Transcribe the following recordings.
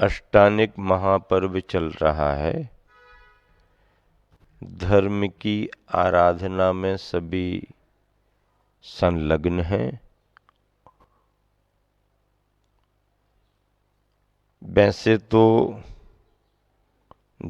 अष्टानिक महापर्व चल रहा है। धर्म की आराधना में सभी संलग्न हैं। वैसे तो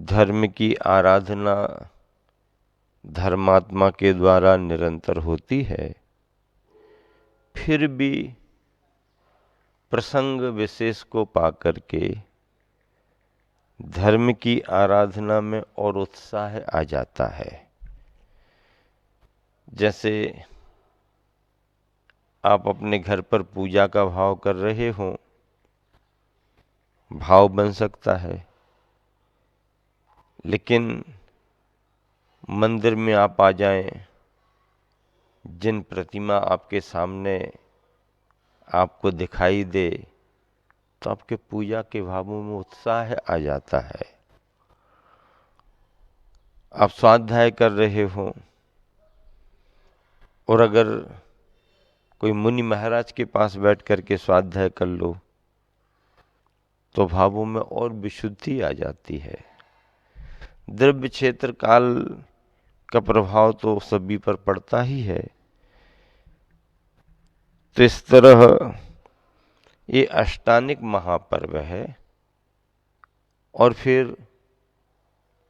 धर्म की आराधना धर्मात्मा के द्वारा निरंतर होती है, फिर भी प्रसंग विशेष को पाकर के धर्म की आराधना में और उत्साह आ जाता है। जैसे आप अपने घर पर पूजा का भाव कर रहे हो, भाव बन सकता है, लेकिन मंदिर में आप आ जाएं, जिन प्रतिमा आपके सामने आपको दिखाई दे, तो आपके पूजा के भावों में उत्साह आ जाता है। आप स्वाध्याय कर रहे हो और अगर कोई मुनि महाराज के पास बैठ करके स्वाध्याय कर लो, तो भावों में और विशुद्धि आ जाती है। द्रव्य क्षेत्र काल का प्रभाव तो सभी पर पड़ता ही है। तो इस तरह ये अष्टानिक महापर्व है और फिर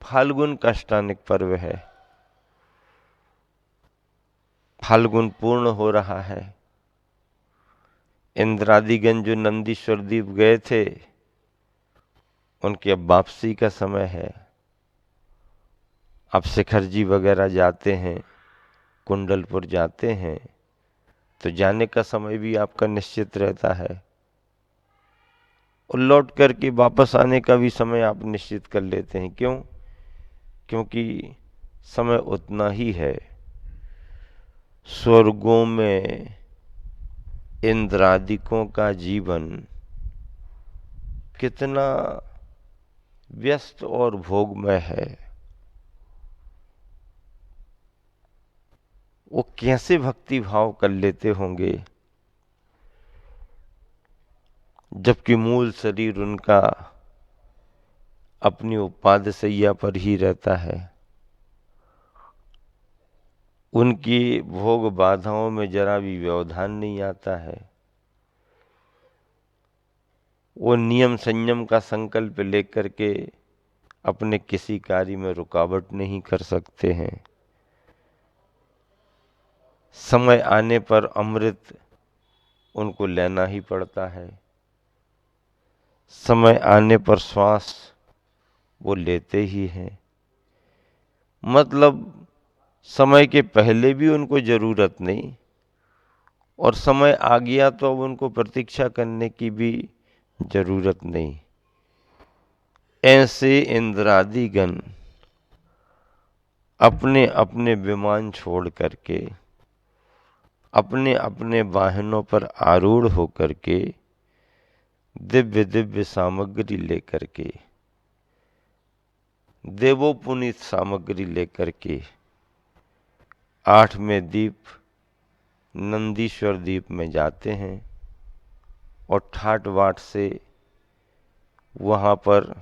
फाल्गुन का अष्टानिक पर्व है। फाल्गुन पूर्ण हो रहा है। इंद्रादिगण जो नंदीश्वर द्वीप गए थे, उनकी अब वापसी का समय है। अब शिखर जी वगैरह जाते हैं, कुंडलपुर जाते हैं, तो जाने का समय भी आपका निश्चित रहता है और लौट करके वापस आने का भी समय आप निश्चित कर लेते हैं। क्यों? क्योंकि समय उतना ही है। स्वर्गों में इंद्रादिकों का जीवन कितना व्यस्त और भोगमय है। वो कैसे भक्ति भाव कर लेते होंगे, जबकि मूल शरीर उनका अपनी उपाध्यशय्या पर ही रहता है। उनकी भोग बाधाओं में जरा भी व्यवधान नहीं आता है। वो नियम संयम का संकल्प लेकर के अपने किसी कार्य में रुकावट नहीं कर सकते हैं। समय आने पर अमृत उनको लेना ही पड़ता है। समय आने पर श्वास वो लेते ही हैं। मतलब समय के पहले भी उनको जरूरत नहीं, और समय आ गया तो अब उनको प्रतीक्षा करने की भी जरूरत नहीं। ऐसे इंद्रादिगण अपने अपने विमान छोड़ करके, अपने अपने वाहनों पर आरूढ़ होकर के, दिव्य दिव्य सामग्री लेकर के, देवोपुनीत सामग्री लेकर के 8वें द्वीप नंदीश्वर द्वीप में जाते हैं और ठाट बाट से वहाँ पर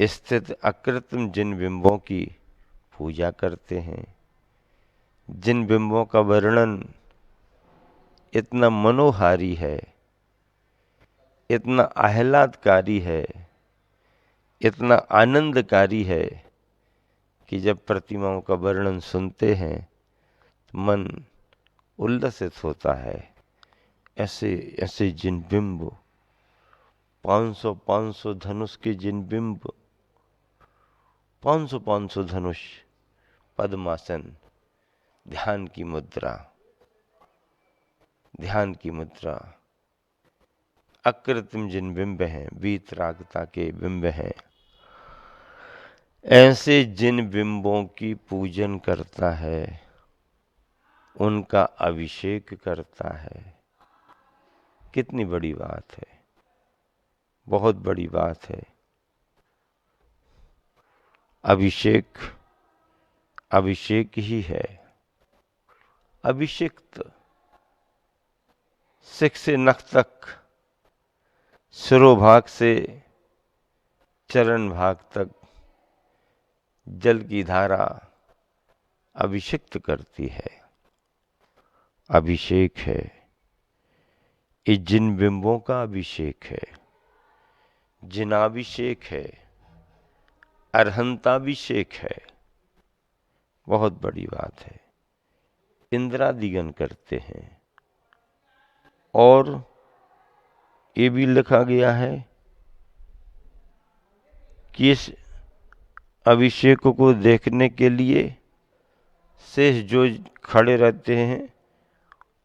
स्थित अकृत्रिम जिन बिंबों की पूजा करते हैं। जिन बिंबों का वर्णन इतना मनोहारी है, इतना आह्लादकारी है, इतना आनंदकारी है कि जब प्रतिमाओं का वर्णन सुनते हैं तो मन उल्लसित होता है। ऐसे ऐसे जिन बिंब, 500 धनुष के जिन बिंब, 500 धनुष, पद्मासन, ध्यान की मुद्रा, ध्यान की मुद्रा, अकृत्रिम जिन बिंब हैं, वीतरागता के बिंब हैं, ऐसे जिन बिंबों की पूजन करता है, उनका अभिषेक करता है। कितनी बड़ी बात है, बहुत बड़ी बात है। अभिषेक अभिषेक ही है। अभिषिक्त, सिख से नख तक सिरोभाग से चरण भाग तक जल की धारा अभिषिक्त करती है। अभिषेक है, ये जिन बिंबों का अभिषेक है, जिनाभिषेक है, अरहंताभिषेक है। बहुत बड़ी बात है। इंद्रादिगण करते हैं। और ये भी लिखा गया है कि इस अभिषेक को देखने के लिए शेष जो खड़े रहते हैं,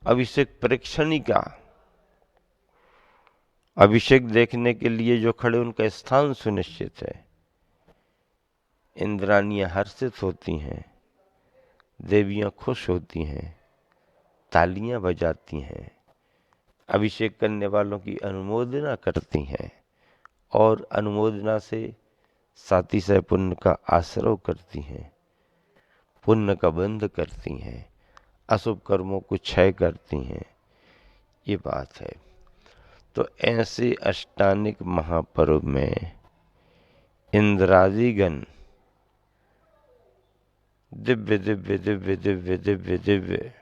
अभिषेक परीक्षणिका, अभिषेक देखने के लिए जो खड़े उनका स्थान सुनिश्चित है। इंद्रानियां हर्षित होती हैं, देवियां खुश होती हैं, तालियां बजाती हैं, अभिषेक करने वालों की अनुमोदना करती हैं और अनुमोदना से साथी से पुण्य का आश्रय करती हैं, पुण्य का बंध करती हैं, अशुभ कर्मों को क्षय करती हैं। ये बात है। तो ऐसे अष्टानिक महापर्व में इंद्रादिगण दिव्य दिव्य दिव्य दिव्य दिव्य दिव्य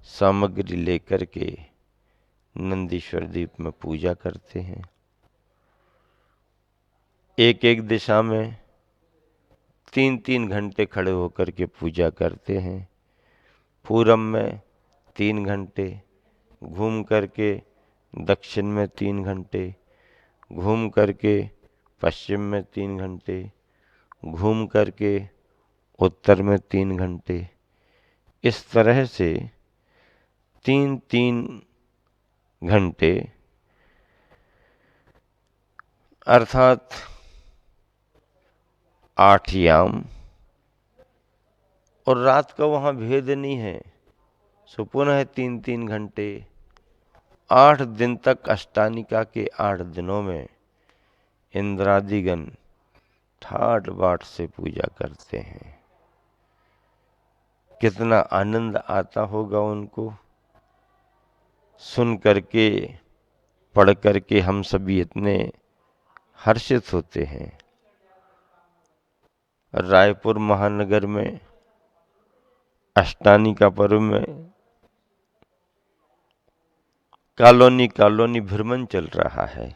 सामग्री लेकर के नंदीश्वर द्वीप में पूजा करते हैं। एक एक दिशा में 3-3 घंटे खड़े होकर के पूजा करते हैं। पूरब में 3 घंटे, घूम करके दक्षिण में 3 घंटे, घूम करके पश्चिम में 3 घंटे, घूम करके उत्तर में 3 घंटे। इस तरह से 3-3 घंटे अर्थात 8 याम। और रात का वहाँ भेद नहीं है, सो पुनः 3-3 घंटे। 8 दिन तक अष्टानिका के 8 दिनों में इंद्रादिगण ठाट बाट से पूजा करते हैं। कितना आनंद आता होगा उनको सुन करके, पढ़ करके। हम सभी इतने हर्षित होते हैं। रायपुर महानगर में अष्टानिका पर्व में कॉलोनी कॉलोनी भ्रमण चल रहा है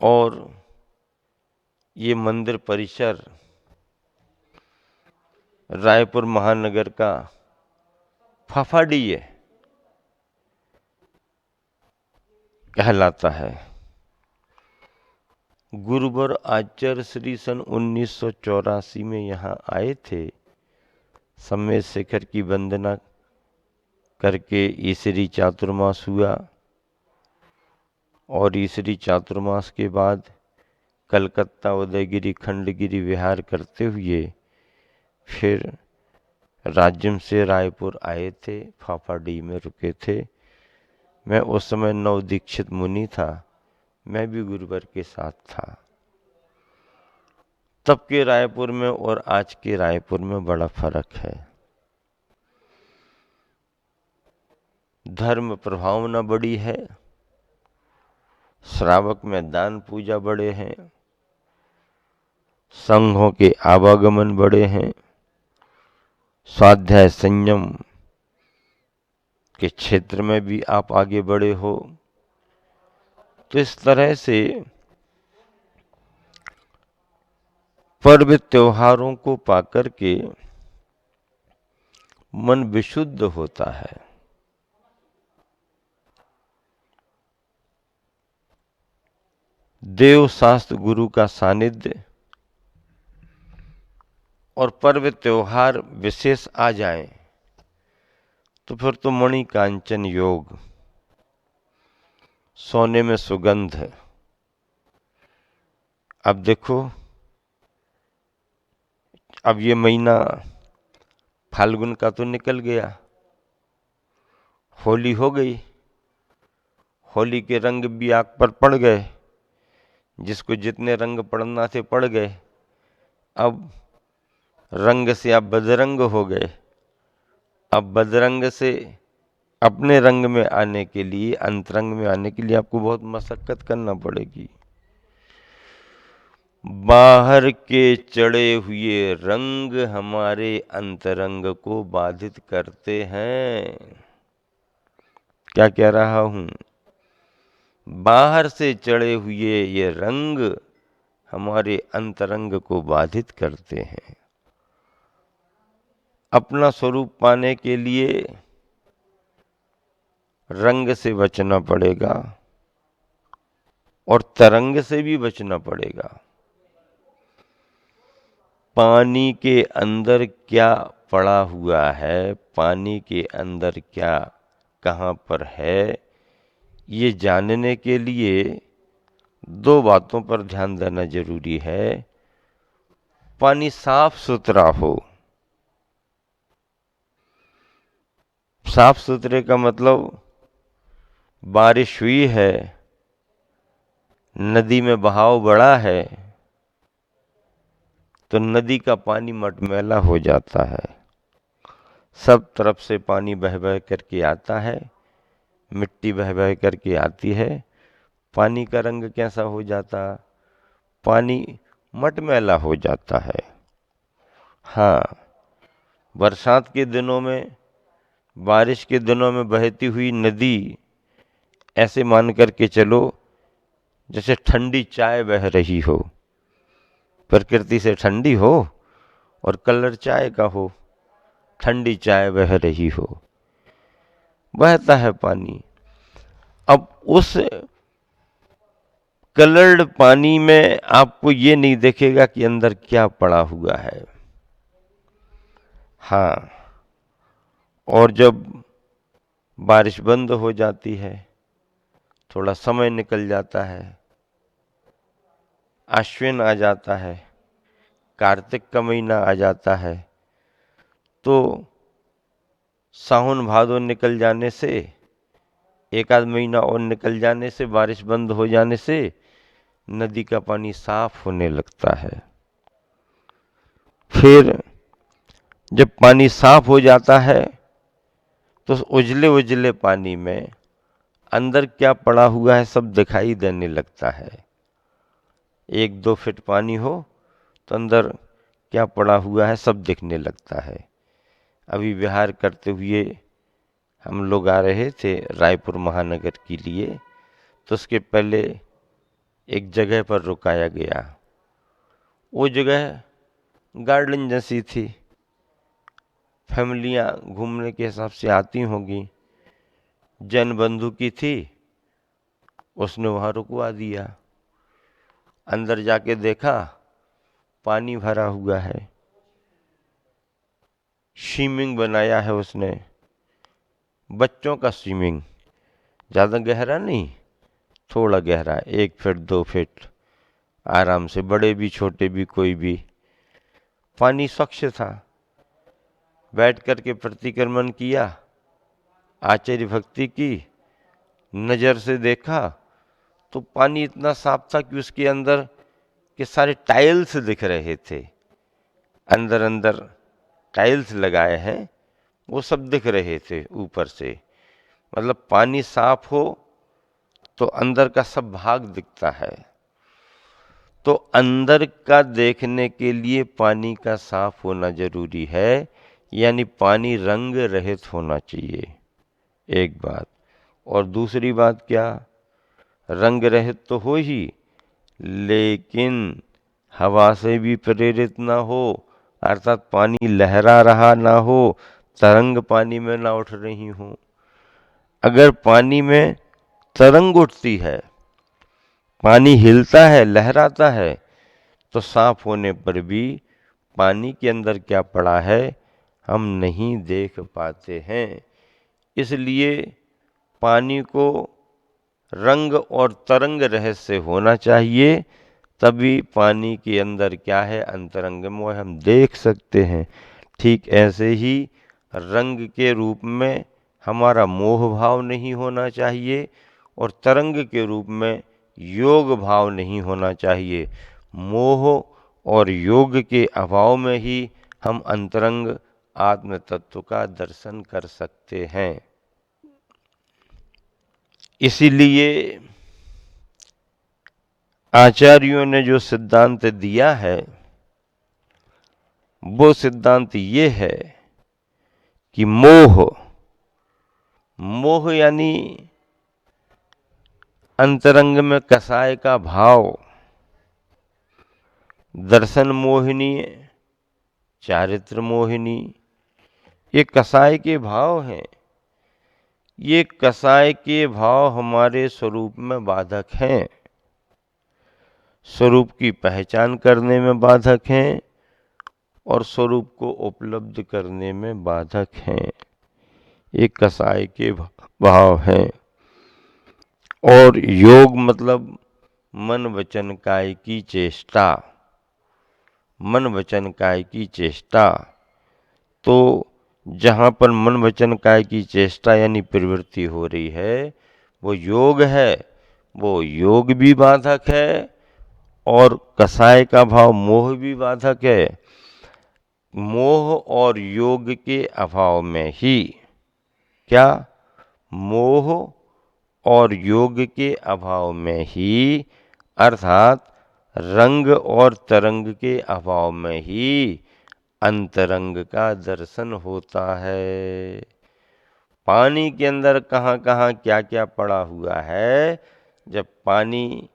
और ये मंदिर परिसर रायपुर महानगर का फाफाडीह कहलाता है। गुरुवर आचार्य श्री सन 1984 में यहाँ आए थे। समय शिखर की वंदना करके ईसरी चातुर्मास हुआ और ईसरी चातुर्मास के बाद कलकत्ता उदयगिरी खंडगिरी विहार करते हुए फिर राज्यम से रायपुर आए थे, फाफाडीह में रुके थे। मैं उस समय नवदीक्षित मुनि था, मैं भी गुरुवर के साथ था। तब के रायपुर में और आज के रायपुर में बड़ा फर्क है। धर्म प्रभावना बड़ी है, श्रावक में दान पूजा बड़े हैं, संघों के आवागमन बड़े हैं, स्वाध्याय संयम के क्षेत्र में भी आप आगे बढ़े हो। तो इस तरह से पर्व त्योहारों को पाकर के मन विशुद्ध होता है। देव शास्त्र गुरु का सानिध्य और पर्व त्योहार विशेष आ जाएं तो फिर तो मणि कांचन योग, सोने में सुगंध। अब देखो, अब ये महीना फाल्गुन का तो निकल गया, होली हो गई। होली के रंग भी आंख पर पड़ गए, जिसको जितने रंग पड़ना थे पड़ गए। अब रंग से आप बदरंग हो गए। अब बदरंग से अपने रंग में आने के लिए, अंतरंग में आने के लिए आपको बहुत मशक्कत करना पड़ेगी। बाहर के चढ़े हुए रंग हमारे अंतरंग को बाधित करते हैं। क्या कह रहा हूं? बाहर से चढ़े हुए ये रंग हमारे अंतरंग को बाधित करते हैं। अपना स्वरूप पाने के लिए रंग से बचना पड़ेगा और तरंग से भी बचना पड़ेगा। पानी के अंदर क्या पड़ा हुआ है, पानी के अंदर क्या कहाँ पर है, ये जानने के लिए दो बातों पर ध्यान देना जरूरी है। पानी साफ सुथरा हो। साफ सुथरे का मतलब बारिश हुई है, नदी में बहाव बड़ा है, तो नदी का पानी मटमैला हो जाता है। सब तरफ से पानी बह बह करके आता है, मिट्टी बह बह करके आती है। पानी का रंग कैसा हो जाता? पानी मटमैला हो जाता है। हाँ, बरसात के दिनों में, बारिश के दिनों में बहती हुई नदी ऐसे मान करके चलो जैसे ठंडी चाय बह रही हो। प्रकृति से ठंडी हो और कलर चाय का हो, ठंडी चाय बह रही हो, बहता है पानी। अब उस कलर्ड पानी में आपको ये नहीं दिखेगा कि अंदर क्या पड़ा हुआ है। हाँ, और जब बारिश बंद हो जाती है, थोड़ा समय निकल जाता है, आश्विन आ जाता है, कार्तिक का महीना आ जाता है, तो सावन भादो निकल जाने से, एक आध महीना और निकल जाने से, बारिश बंद हो जाने से नदी का पानी साफ होने लगता है। फिर जब पानी साफ हो जाता है तो उजले उजले पानी में अंदर क्या पड़ा हुआ है सब दिखाई देने लगता है। 1-2 फीट पानी हो तो अंदर क्या पड़ा हुआ है सब दिखने लगता है। अभी विहार करते हुए हम लोग आ रहे थे रायपुर महानगर के लिए, तो उसके पहले एक जगह पर रुकाया गया। वो जगह गार्डन जैसी थी, फैमिलियां घूमने के हिसाब से आती होंगी। जन बंधु की थी, उसने वहां रुकवा दिया। अंदर जाके देखा पानी भरा हुआ है, स्विमिंग बनाया है उसने, बच्चों का स्विमिंग, ज्यादा गहरा नहीं, थोड़ा गहरा, 1 फीट 2 फीट, आराम से बड़े भी छोटे भी कोई भी। पानी स्वच्छ था। बैठ करके प्रतिक्रमण किया, आचार्य भक्ति की, नजर से देखा तो पानी इतना साफ था कि उसके अंदर के सारे टाइल्स दिख रहे थे। अंदर अंदर टाइल्स लगाए हैं, वो सब दिख रहे थे ऊपर से। मतलब पानी साफ हो तो अंदर का सब भाग दिखता है। तो अंदर का देखने के लिए पानी का साफ होना जरूरी है, यानी पानी रंग रहित होना चाहिए, एक बात। और दूसरी बात क्या? रंग रहित तो हो ही, लेकिन हवा से भी प्रेरित ना हो, अर्थात पानी लहरा रहा ना हो, तरंग पानी में ना उठ रही हो। अगर पानी में तरंग उठती है, पानी हिलता है, लहराता है, तो साफ होने पर भी पानी के अंदर क्या पड़ा है हम नहीं देख पाते हैं। इसलिए पानी को रंग और तरंग रहस्य होना चाहिए, तभी पानी के अंदर क्या है अंतरंग में हम देख सकते हैं। ठीक ऐसे ही रंग के रूप में हमारा मोह भाव नहीं होना चाहिए और तरंग के रूप में योग भाव नहीं होना चाहिए। मोह और योग के अभाव में ही हम अंतरंग आत्म तत्व का दर्शन कर सकते हैं। इसीलिए आचार्यों ने जो सिद्धांत दिया है वो सिद्धांत ये है कि मोह यानी अंतरंग में कसाय का भाव, दर्शन मोहिनी, चारित्र मोहिनी, ये कसाय के भाव हैं। ये कसाय के भाव हमारे स्वरूप में बाधक हैं, स्वरूप की पहचान करने में बाधक हैं और स्वरूप को उपलब्ध करने में बाधक हैं। ये कसाय के भाव हैं। और योग मतलब मन वचन काय की चेष्टा, मन वचन काय की चेष्टा। तो जहाँ पर मन वचन काय की चेष्टा यानी प्रवृत्ति हो रही है वो योग है, वो योग भी बाधक है और कसाय का भाव मोह भी बाधक है। मोह और योग के अभाव में ही, क्या? मोह और योग के अभाव में ही, अर्थात रंग और तरंग के अभाव में ही अंतरंग का दर्शन होता है। पानी के अंदर कहाँ कहाँ क्या क्या पड़ा हुआ है, जब पानी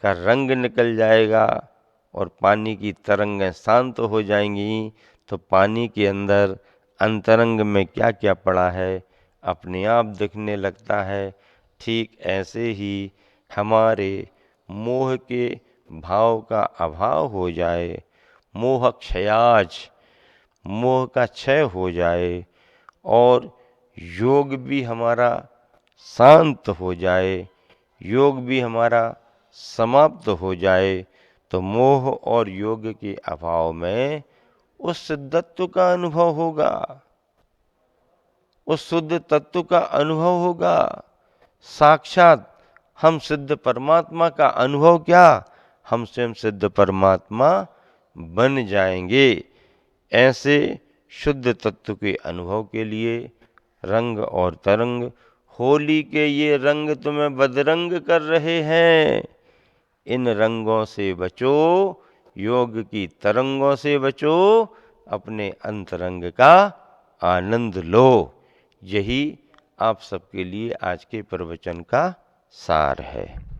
का रंग निकल जाएगा और पानी की तरंगें शांत हो जाएंगी तो पानी के अंदर अंतरंग में क्या क्या पड़ा है अपने आप दिखने लगता है। ठीक ऐसे ही हमारे मोह के भाव का अभाव हो जाए, मोह क्षयाज, मोह का क्षय हो जाए और योग भी हमारा शांत हो जाए, योग भी हमारा समाप्त हो जाए, तो मोह और योग के अभाव में उस सिद्धत्व का अनुभव होगा, उस शुद्ध तत्व का अनुभव होगा। साक्षात हम सिद्ध परमात्मा का अनुभव, क्या? हम स्वयं सिद्ध परमात्मा बन जाएंगे। ऐसे शुद्ध तत्व के अनुभव के लिए रंग और तरंग, होली के ये रंग तुम्हें बदरंग कर रहे हैं, इन रंगों से बचो, योग की तरंगों से बचो, अपने अंतरंग का आनंद लो। यही आप सबके लिए आज के प्रवचन का सार है।